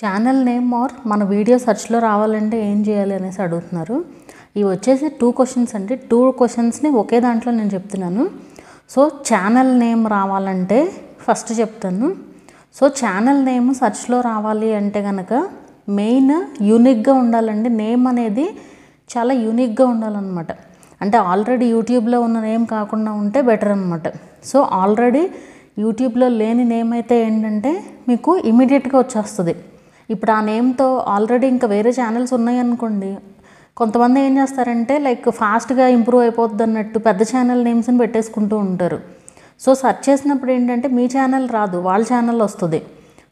Channel name or మన video సెర్చ్లో రావాలంటే ఏం చేయాలి అనేసి అడుగుతున్నారు. ఇవి వచ్చేసి 2 క్వశ్చన్స్ అండి. 2 క్వశ్చన్స్ని ఒకే దాంట్లో నేను చెప్తున్నాను. సో ఛానల్ నేమ్ రావాలంటే ఫస్ట్ చెప్తాను. సో ఛానల్ నేమ్ సెర్చ్లో రావాలి అంటే కనుక మెయిన్ యూనిక్గా ఉండాలండి. నేమ్ అనేది చాలా యూనిక్గా ఉండాలన్నమాట. అంటే ఆల్రెడీ యూట్యూబ్లో ఉన్న నేమ్ కాకుండా ఉంటే బెటర్ అనమాట. సో ఆల్రెడీ యూట్యూబ్లో లేని నేమ్ అయితే ఏంటంటే మీకు ఇమీడియట్గా వచ్చేస్తుంది. ఇప్పుడు ఆ నేమ్తో ఆల్రెడీ ఇంకా వేరే ఛానల్స్ ఉన్నాయనుకోండి, కొంతమంది ఏం చేస్తారంటే లైక్ ఫాస్ట్గా ఇంప్రూవ్ అయిపోద్ది అన్నట్టు పెద్ద ఛానల్ నేమ్స్ని పెట్టేసుకుంటూ ఉంటారు. సో సెర్చ్ చేసినప్పుడు ఏంటంటే మీ ఛానల్ రాదు, వాళ్ళ ఛానల్ వస్తుంది.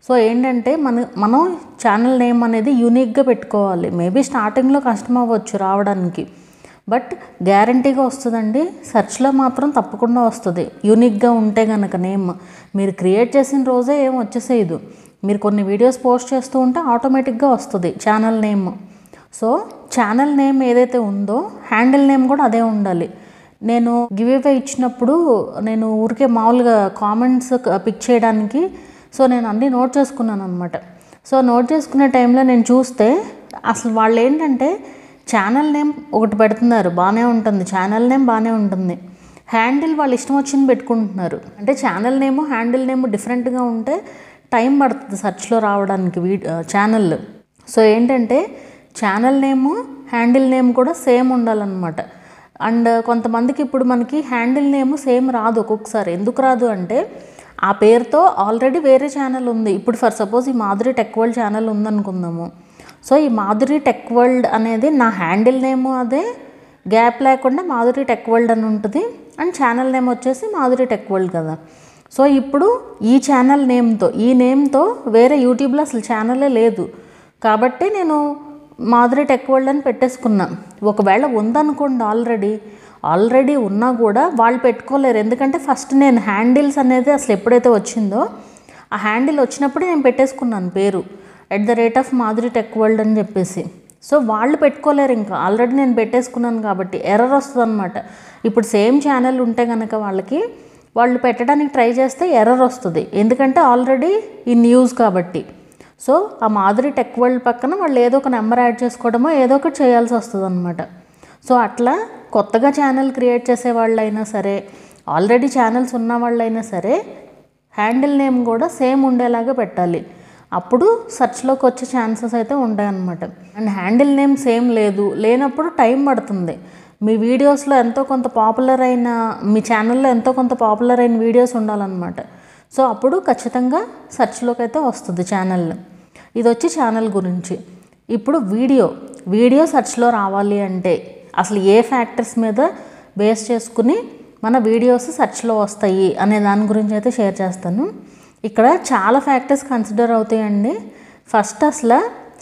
సో ఏంటంటే మనం ఛానల్ నేమ్ అనేది యూనిక్గా పెట్టుకోవాలి. మేబీ స్టార్టింగ్లో కష్టం అవ్వచ్చు రావడానికి, బట్ గ్యారంటీగా వస్తుందండి. సెర్చ్లో మాత్రం తప్పకుండా వస్తుంది యూనిక్గా ఉంటే కనుక నేమ్. మీరు క్రియేట్ చేసిన రోజే ఏం వచ్చేసేయదు. మీరు కొన్ని వీడియోస్ పోస్ట్ చేస్తూ ఉంటే ఆటోమేటిక్గా వస్తుంది channel name. So channel name ఏదైతే ఉందో హ్యాండిల్ నేమ్ కూడా అదే ఉండాలి. నేను గివ్ అవే ఇచ్చినప్పుడు నేను ఊరికే మామూలుగా కామెంట్స్ పిక్ చేయడానికి సో నేను అన్నీ నోట్ చేసుకున్నాను అనమాట. సో నోట్ చేసుకునే టైంలో నేను చూస్తే అసలు వాళ్ళు ఏంటంటే ఛానల్ నేమ్ ఒకటి పెడుతున్నారు, బాగానే ఉంటుంది, ఛానల్ నేమ్ బాగానే ఉంటుంది, హ్యాండిల్ వాళ్ళు ఇష్టం వచ్చింది పెట్టుకుంటున్నారు. అంటే ఛానల్ నేము హ్యాండిల్ నేమ్ డిఫరెంట్గా ఉంటే టైం పడుతుంది సెర్చ్లో రావడానికి ఛానల్. సో ఏంటంటే ఛానల్ నేము హ్యాండిల్ నేమ్ కూడా సేమ్ ఉండాలన్నమాట. అండ్ కొంతమందికి ఇప్పుడు మనకి హ్యాండిల్ నేమ్ సేమ్ రాదు ఒక్కొక్కసారి. ఎందుకు రాదు అంటే ఆ పేరుతో ఆల్రెడీ వేరే ఛానల్ ఉంది. ఇప్పుడు ఫర్ సపోజ్ ఈ మాధురి టెక్ వరల్డ్ ఛానల్ ఉందనుకుందాము. సో ఈ మాధురి టెక్ వరల్డ్ అనేది నా హ్యాండిల్ నేము అదే, గ్యాప్ లేకుండా మాధురి టెక్ వరల్డ్ అని ఉంటుంది. అండ్ ఛానల్ నేమ్ వచ్చేసి మాధురి టెక్ వరల్డ్ కదా. సో ఇప్పుడు ఈ ఛానల్ ఈ నేమ్తో వేరే యూట్యూబ్లో అసలు ఛానలే లేదు కాబట్టి నేను మాధురి టెక్ వరల్డ్ అని పెట్టేసుకున్నా. ఒకవేళ ఉందనుకోండి ఆల్రెడీ ఉన్నా కూడా వాళ్ళు పెట్టుకోలేరు. ఎందుకంటే ఫస్ట్ నేను హ్యాండిల్స్ అనేది అసలు ఎప్పుడైతే వచ్చిందో ఆ హ్యాండిల్ వచ్చినప్పుడు నేను పెట్టేసుకున్నాను పేరు @మాధురి టెక్ వరల్డ్ అని చెప్పేసి. సో వాళ్ళు పెట్టుకోలేరు, ఇంకా ఆల్రెడీ నేను పెట్టేసుకున్నాను కాబట్టి ఎర్రర్ వస్తుంది అనమాట. ఇప్పుడు సేమ్ ఛానల్ ఉంటే కనుక వాళ్ళు పెట్టడానికి ట్రై చేస్తే ఎర్రర్ వస్తుంది, ఎందుకంటే ఆల్రెడీ ఇన్ యూజ్ కాబట్టి. సో ఆ మాధురి టెక్ వరల్డ్ పక్కన వాళ్ళు ఏదో ఒక నెంబర్ యాడ్ చేసుకోవడమో ఏదో ఒకటి చేయాల్సి వస్తుంది అనమాట. సో అట్లా కొత్తగా ఛానల్ క్రియేట్ చేసే వాళ్ళైనా సరే, ఆల్రెడీ ఛానల్స్ ఉన్న వాళ్ళైనా సరే హ్యాండిల్ నేమ్ కూడా సేమ్ ఉండేలాగా పెట్టాలి. అప్పుడు సెర్చ్లోకి వచ్చే ఛాన్సెస్ అయితే ఉంటాయన్నమాట. అండ్ హ్యాండిల్ నేమ్ సేమ్ లేనప్పుడు టైం పడుతుంది. మీ వీడియోస్లో ఎంతో కొంత పాపులర్ అయిన, మీ ఛానల్లో ఎంతో కొంత పాపులర్ అయిన వీడియోస్ ఉండాలన్నమాట. సో అప్పుడు ఖచ్చితంగా సెర్చ్లోకి అయితే వస్తుంది ఛానల్. ఇది వచ్చి ఛానల్ గురించి. ఇప్పుడు వీడియో సెర్చ్లో రావాలి అంటే అసలు ఏ ఫ్యాక్టర్స్ మీద బేస్ చేసుకుని మన వీడియోస్ సెర్చ్లో వస్తాయి అనే దాని గురించి అయితే షేర్ చేస్తాను. ఇక్కడ చాలా ఫ్యాక్టర్స్ కన్సిడర్ అవుతాయండి. ఫస్ట్ అసలు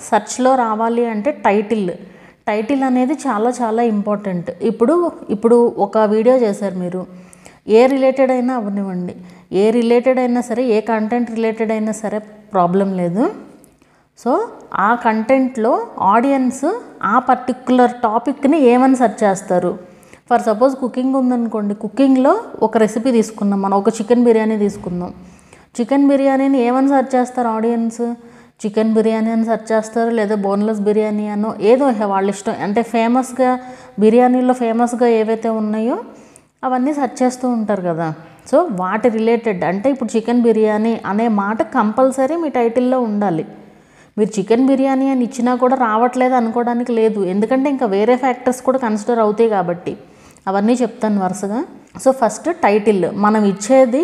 సెర్చ్లో రావాలి అంటే టైటిల్ అనేది చాలా చాలా ఇంపార్టెంట్. ఇప్పుడు ఒక వీడియో చేశారు మీరు, ఏ రిలేటెడ్ అయినా అవనివ్వండి, ఏ రిలేటెడ్ అయినా సరే, ఏ కంటెంట్ రిలేటెడ్ అయినా సరే ప్రాబ్లం లేదు. సో ఆ కంటెంట్లో ఆడియన్స్ ఆ పర్టిక్యులర్ టాపిక్ని ఏమని సెర్చ్ చేస్తారు. ఫర్ సపోజ్ కుకింగ్ ఉందనుకోండి, కుకింగ్లో ఒక రెసిపీ తీసుకున్నాం మనం, ఒక చికెన్ బిర్యానీ తీసుకుందాం. చికెన్ బిర్యానీని ఏమని సెర్చ్ చేస్తారు ఆడియన్స్? చికెన్ బిర్యానీ అని సెర్చ్ చేస్తారు, లేదా బోన్లెస్ బిర్యానీ అనో ఏదో వాళ్ళ ఇష్టం. అంటే బిర్యానీలో ఫేమస్గా ఏవైతే ఉన్నాయో అవన్నీ సెర్చ్ చేస్తూ ఉంటారు కదా. సో వాటి రిలేటెడ్ అంటే ఇప్పుడు చికెన్ బిర్యానీ అనే మాట కంపల్సరీ మీ టైటిల్లో ఉండాలి. మీరు చికెన్ బిర్యానీ అని ఇచ్చినా కూడా రావట్లేదు అనుకోవడానికి లేదు, ఎందుకంటే ఇంకా వేరే ఫ్యాక్టర్స్ కూడా కన్సిడర్ అవుతాయి కాబట్టి. అవన్నీ చెప్తాను వరుసగా. సో ఫస్ట్ టైటిల్, మనం ఇచ్చేది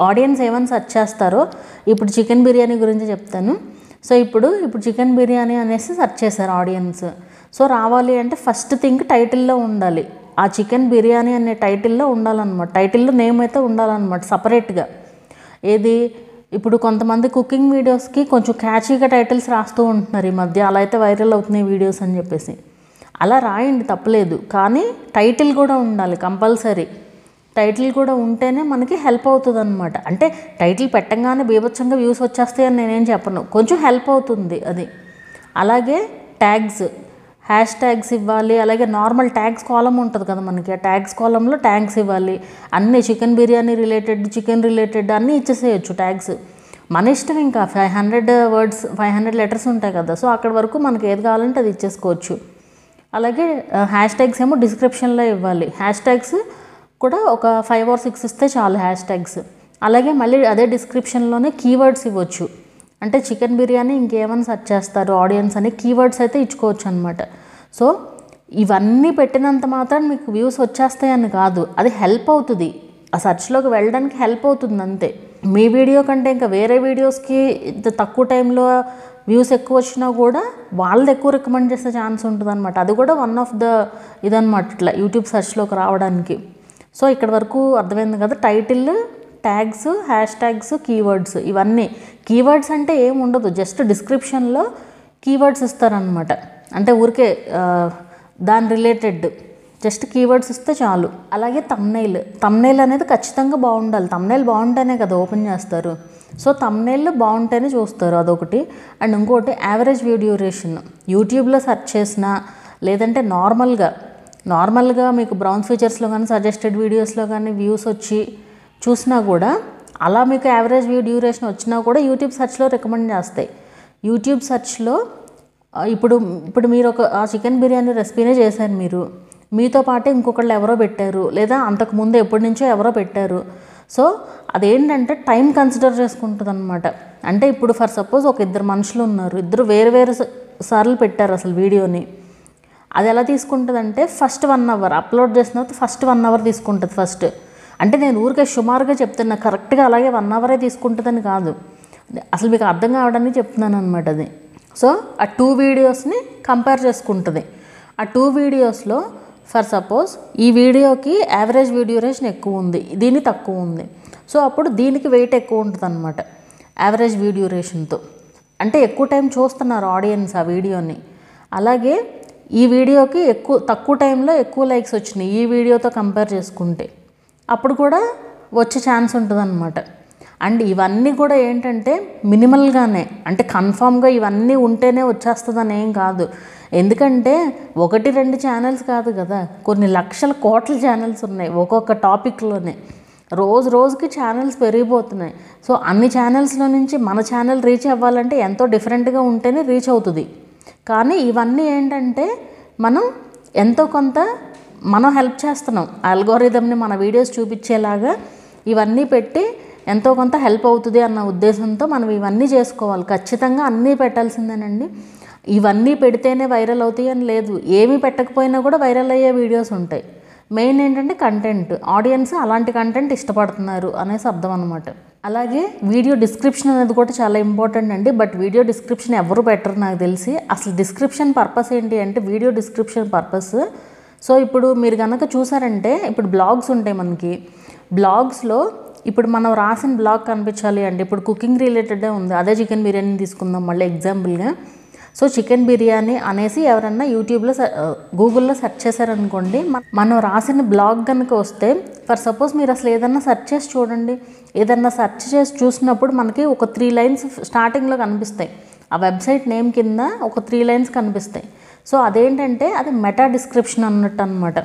ఆడియన్స్ ఏమని సెర్చ్ చేస్తారో. ఇప్పుడు చికెన్ బిర్యానీ గురించి చెప్తాను. సో ఇప్పుడు చికెన్ బిర్యానీ అనేసి సెర్చ్ చేశారు ఆడియన్స్. సో రావాలి అంటే ఫస్ట్ థింగ్ టైటిల్లో ఉండాలి. ఆ చికెన్ బిర్యానీ అనే టైటిల్లో ఉండాలన్నమాట. టైటిల్లో నేమ్ అయితే ఉండాలన్నమాట సపరేట్గా. ఇప్పుడు కొంతమంది కుకింగ్ వీడియోస్కి కొంచెం క్యాచీగా టైటిల్స్ రాస్తూ ఉంటున్నారు ఈ మధ్య, అలా అయితే వైరల్ అవుతున్నాయి వీడియోస్ అని చెప్పేసి. అలా రాయండి, తప్పలేదు, కానీ టైటిల్ కూడా ఉండాలి కంపల్సరీ. టైటిల్ కూడా ఉంటేనే మనకి హెల్ప్ అవుతుంది అనమాట. అంటే టైటిల్ పెట్టంగానే బీభత్సంగా వ్యూస్ వచ్చేస్తాయని నేనేం చెప్పను, కొంచెం హెల్ప్ అవుతుంది అది. అలాగే హ్యాష్ ట్యాగ్స్ ఇవ్వాలి. అలాగే నార్మల్ ట్యాగ్స్ కాలం ఉంటుంది కదా మనకి, ఆ ట్యాగ్స్ కాలంలో ట్యాగ్స్ ఇవ్వాలి. అన్నీ chicken biryani related, chicken related అన్నీ ఇచ్చేసేయచ్చు ట్యాగ్స్. మన ఇష్టం, ఇంకా 500 వర్డ్స్ 500 లెటర్స్ ఉంటాయి కదా, సో అక్కడి వరకు మనకి ఏది కావాలంటే అది ఇచ్చేసుకోవచ్చు. అలాగే హ్యాష్ ట్యాగ్స్ ఏమో డిస్క్రిప్షన్లో ఇవ్వాలి. హ్యాష్ ట్యాగ్స్ కూడా ఒక 5 or 6 ఇస్తే చాలు హ్యాష్ ట్యాగ్స్. అలాగే మళ్ళీ అదే డిస్క్రిప్షన్లోనే కీవర్డ్స్ ఇవ్వచ్చు. అంటే చికెన్ బిర్యానీ ఇంకేమైనా సెర్చ్ చేస్తారు ఆడియన్స్ అని కీవర్డ్స్ అయితే ఇచ్చుకోవచ్చు అనమాట. సో ఇవన్నీ పెట్టినంత మాత్రం మీకు వ్యూస్ వచ్చేస్తాయని కాదు, అది హెల్ప్ అవుతుంది, ఆ సెర్చ్లోకి వెళ్ళడానికి హెల్ప్ అవుతుంది అంతే. మీ వీడియో కంటే ఇంకా వేరే వీడియోస్కి తక్కువ టైంలో వ్యూస్ ఎక్కువ వచ్చినా కూడా వాళ్ళది ఎక్కువ రికమెండ్ చేసే ఛాన్స్ ఉంటుంది అనమాట. అది కూడా వన్ ఆఫ్ ద ఇదనమాట ఇట్లా యూట్యూబ్ సెర్చ్లోకి రావడానికి. సో ఇక్కడ వరకు అర్థమైంది కదా. Title, tags, hash tags, keywords, ఇవన్నీ. కీవర్డ్స్ అంటే ఏం ఉండదు, జస్ట్ డిస్క్రిప్షన్లో కీవర్డ్స్ ఇస్తారనమాట. అంటే ఊరికే దాని రిలేటెడ్ జస్ట్ కీవర్డ్స్ ఇస్తే చాలు. అలాగే తమ్నైల్ అనేది ఖచ్చితంగా బాగుండాలి. తమ్నైల్ బాగుంటేనే కదా ఓపెన్ చేస్తారు. సో తమ్నైల్ బాగుంటేనే చూస్తారు, అదొకటి. అండ్ ఇంకోటి యావరేజ్ వ్యూ డ్యూరేషన్. యూట్యూబ్లో సెర్చ్ చేసినా లేదంటే నార్మల్గా మీకు బ్రౌన్ ఫీచర్స్లో కానీ సజెస్టెడ్ వీడియోస్లో కానీ వ్యూస్ వచ్చి చూసినా కూడా అలా మీకు యావరేజ్ వ్యూ డ్యూరేషన్ వచ్చినా కూడా యూట్యూబ్ సెర్చ్లో రికమెండ్ చేస్తాయి. యూట్యూబ్ సెర్చ్లో ఇప్పుడు మీరు ఒక చికెన్ బిర్యానీ రెసిపీనే చేశారు, మీతో పాటు ఇంకొకళ్ళు ఎవరో పెట్టారు, లేదా అంతకుముందు ఎప్పటి నుంచో ఎవరో పెట్టారు. సో అదేంటంటే టైం కన్సిడర్ చేసుకుంటుంది అనమాట. అంటే ఇప్పుడు ఫర్ సపోజ్ ఒక 2 మనుషులు ఉన్నారు, ఇద్దరు వేరు సార్లు పెట్టారు అసలు వీడియోని. అది ఎలా తీసుకుంటుందంటే ఫస్ట్ 1 hour అప్లోడ్ చేసిన తర్వాత ఫస్ట్ 1 hour తీసుకుంటుంది ఫస్ట్. అంటే నేను ఊరికే సుమారుగా చెప్తున్నా, కరెక్ట్గా అలాగే 1 hour తీసుకుంటుందని కాదు, అసలు మీకు అర్థం కావడానికి చెప్తున్నాను అనమాట అది. సో ఆ 2 వీడియోస్ని కంపేర్ చేసుకుంటుంది. ఆ 2 వీడియోస్లో ఫర్ సపోజ్ ఈ వీడియోకి యావరేజ్ వ్యూ డ్యూరేషన్ ఎక్కువ ఉంది, దీని తక్కువ ఉంది. సో అప్పుడు దీనికి వెయిట్ ఎక్కువ ఉంటుంది అనమాట యావరేజ్ వ్యూ డ్యూరేషన్తో. అంటే ఎక్కువ టైం చూస్తున్నారు ఆడియన్స్ ఆ వీడియోని. అలాగే ఈ వీడియోకి తక్కువ టైంలో ఎక్కువ లైక్స్ వచ్చినాయి ఈ వీడియోతో కంపేర్ చేసుకుంటే, అప్పుడు కూడా వచ్చే ఛాన్స్ ఉంటుంది అనమాట. అండ్ ఇవన్నీ కూడా ఏంటంటే మినిమల్గానే, అంటే కన్ఫామ్గా ఇవన్నీ ఉంటేనే వచ్చేస్తుందని ఏం కాదు. ఎందుకంటే 1-2 ఛానల్స్ కాదు కదా, కొన్ని లక్షల కోట్ల ఛానల్స్ ఉన్నాయి ఒక్కొక్క టాపిక్లోనే. రోజుకి ఛానల్స్ పెరిగిపోతున్నాయి. సో అన్ని ఛానల్స్లో నుంచి మన ఛానల్ రీచ్ అవ్వాలంటే ఎంతో డిఫరెంట్గా ఉంటేనే రీచ్ అవుతుంది. కానీ ఇవన్నీ ఏంటంటే మనం ఎంతో కొంత హెల్ప్ చేస్తున్నాం అల్గోరిథంని మన వీడియోస్ చూపించేలాగా. ఇవన్నీ పెట్టి ఎంతో కొంత హెల్ప్ అవుతుంది అన్న ఉద్దేశంతో మనం ఇవన్నీ చేసుకోవాలి. ఖచ్చితంగా అన్నీ పెట్టాల్సిందేనండి. ఇవన్నీ పెడితేనే వైరల్ అవుతాయి అని లేదు, ఏమీ పెట్టకపోయినా కూడా వైరల్ అయ్యే వీడియోస్ ఉంటాయి. మెయిన్ ఏంటంటే కంటెంట్, ఆడియన్స్ అలాంటి కంటెంట్ ఇష్టపడుతున్నారు అనేసి అర్థం అనమాట. అలాగే వీడియో డిస్క్రిప్షన్ అనేది కూడా చాలా ఇంపార్టెంట్ అండి. బట్ వీడియో డిస్క్రిప్షన్ ఎవరు పెట్టరు నాకు తెలిసి. అసలు డిస్క్రిప్షన్ పర్పస్ ఏంటి అంటే వీడియో డిస్క్రిప్షన్ పర్పస్. సో ఇప్పుడు మీరు కనుక చూసారంటే ఇప్పుడు బ్లాగ్స్ ఉంటాయి మనకి, బ్లాగ్స్లో ఇప్పుడు మనం రాసిన బ్లాగ్ కనిపించాలి అంటే ఇప్పుడు కుకింగ్ రిలేటెడే ఉంది, అదే చికెన్ బిర్యానీ తీసుకుందాం మళ్ళీ ఎగ్జాంపుల్గా. సో చికెన్ బిర్యానీ అనేసి ఎవరన్నా యూట్యూబ్లో గూగుల్లో సెర్చ్ చేశారనుకోండి, మనం రాసిన బ్లాగ్ కనుక వస్తే ఫర్ సపోజ్ మీరు అసలు ఏదన్నా సెర్చ్ చేసి చూడండి, ఏదన్నా సెర్చ్ చేసి చూసినప్పుడు మనకి ఒక 3 lines స్టార్టింగ్లో కనిపిస్తాయి. ఆ వెబ్సైట్ నేమ్ కింద ఒక 3 lines కనిపిస్తాయి. సో అదేంటంటే అది మెటా డిస్క్రిప్షన్ అన్నట్టు అనమాట.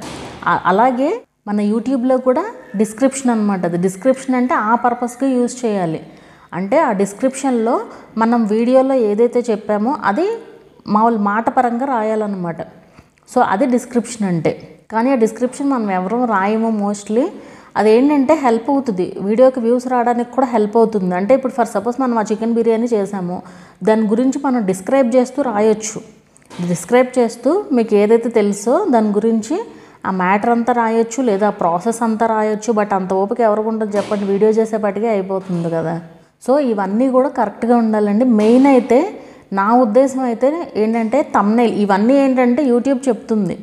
అలాగే మన యూట్యూబ్లో కూడా డిస్క్రిప్షన్ అనమాట. అది డిస్క్రిప్షన్ అంటే ఆ పర్పస్కి యూజ్ చేయాలి. అంటే ఆ డిస్క్రిప్షన్లో మనం వీడియోలో ఏదైతే చెప్పామో అది మామూలు మాట పరంగా రాయాలన్నమాట. సో అది డిస్క్రిప్షన్ అంటే. కానీ ఆ డిస్క్రిప్షన్ మనం ఎవరూ రాయము మోస్ట్లీ. అదేంటంటే హెల్ప్ అవుతుంది, వీడియోకి వ్యూస్ రావడానికి కూడా హెల్ప్ అవుతుంది. అంటే ఇప్పుడు ఫర్ సపోజ్ మనం ఆ చికెన్ బిర్యానీ చేసాము, దాని గురించి మనం డిస్క్రైబ్ చేస్తూ రాయొచ్చు. డిస్క్రైబ్ చేస్తూ మీకు ఏదైతే తెలుసో దాని గురించి ఆ మ్యాటర్ అంతా రాయొచ్చు, లేదా ప్రాసెస్ అంతా రాయొచ్చు. బట్ అంత ఓపిక ఎవరికి ఉంటుంది చెప్పండి, వీడియో చేసేపటికే అయిపోతుంది కదా. సో ఇవన్నీ కూడా కరెక్ట్గా ఉండాలండి. మెయిన్ అయితే నా ఉద్దేశం అయితే ఏంటంటే థంబ్నెయిల్, ఇవన్నీ ఏంటంటే యూట్యూబ్ చెప్తుంది.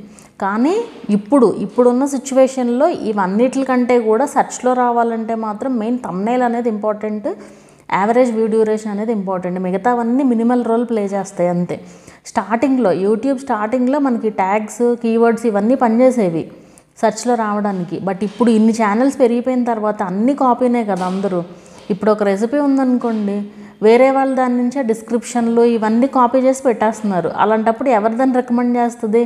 కానీ ఇప్పుడున్న సిచ్యువేషన్లో ఇవన్నిటికంటే కూడా సెర్చ్లో రావాలంటే మాత్రం మెయిన్ థంబ్నెయిల్ అనేది ఇంపార్టెంట్, యావరేజ్ వ్యూ డ్యూరేషన్ అనేది ఇంపార్టెంట్. మిగతావన్నీ మినిమల్ రోల్ ప్లే చేస్తాయి అంతే. యూట్యూబ్ స్టార్టింగ్లో మనకి ట్యాగ్స్, కీవర్డ్స్ ఇవన్నీ పనిచేసేవి సెర్చ్లో రావడానికి. బట్ ఇప్పుడు ఇన్ని ఛానల్స్ పెరిగిపోయిన తర్వాత అన్ని కాపీనే కదా అందరూ. ఇప్పుడు ఒక రెసిపీ ఉందనుకోండి, వేరే వాళ్ళు దాని నుంచే డిస్క్రిప్షన్లు ఇవన్నీ కాపీ చేసి పెట్టేస్తున్నారు. అలాంటప్పుడు ఎవరు దాన్ని రికమెండ్ చేస్తుంది?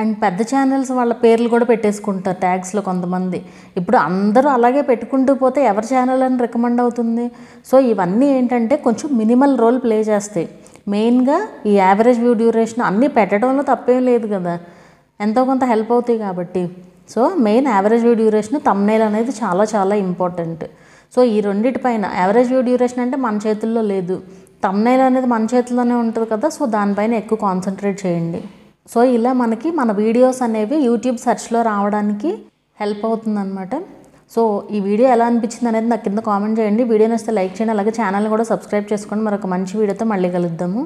అండ్ పెద్ద ఛానల్స్ వాళ్ళ పేర్లు కూడా పెట్టేసుకుంటారు ట్యాగ్స్లో కొంతమంది. ఇప్పుడు అందరూ అలాగే పెట్టుకుంటూ పోతే ఎవరి ఛానల్ అని రికమెండ్ అవుతుంది? సో ఇవన్నీ ఏంటంటే కొంచెం మినిమల్ రోల్ ప్లే చేస్తాయి. మెయిన్గా ఈ యావరేజ్ వ్యూ డ్యూరేషన్ అన్నీ పెట్టడంలో తప్పేం లేదు కదా, ఎంతో కొంత హెల్ప్ అవుతాయి కాబట్టి. So main average view duration, thumbnail అనేది చాలా చాలా ఇంపార్టెంట్. సో ఈ రెండిటిపైన యావరేజ్ వ్యూ డ్యూరేషన్ అంటే మన చేతుల్లో లేదు, థంబ్నెయిల్ అనేది మన చేతుల్లోనే ఉంటుంది కదా, సో దానిపైన ఎక్కువ కాన్సన్ట్రేట్ చేయండి. సో ఇలా మనకి మన వీడియోస్ అనేవి యూట్యూబ్ సెర్చ్లో రావడానికి హెల్ప్ అవుతుందన్నమాట. సో ఈ వీడియో ఎలా అనిపించింది అనేది నాకు కింద కామెంట్ చేయండి. వీడియో నచ్చితే లైక్ చేయండి, అలాగే ఛానల్ కూడా సబ్స్క్రైబ్ చేసుకోండి. మరొక మంచి వీడియోతో మళ్ళీ కలుద్దాము.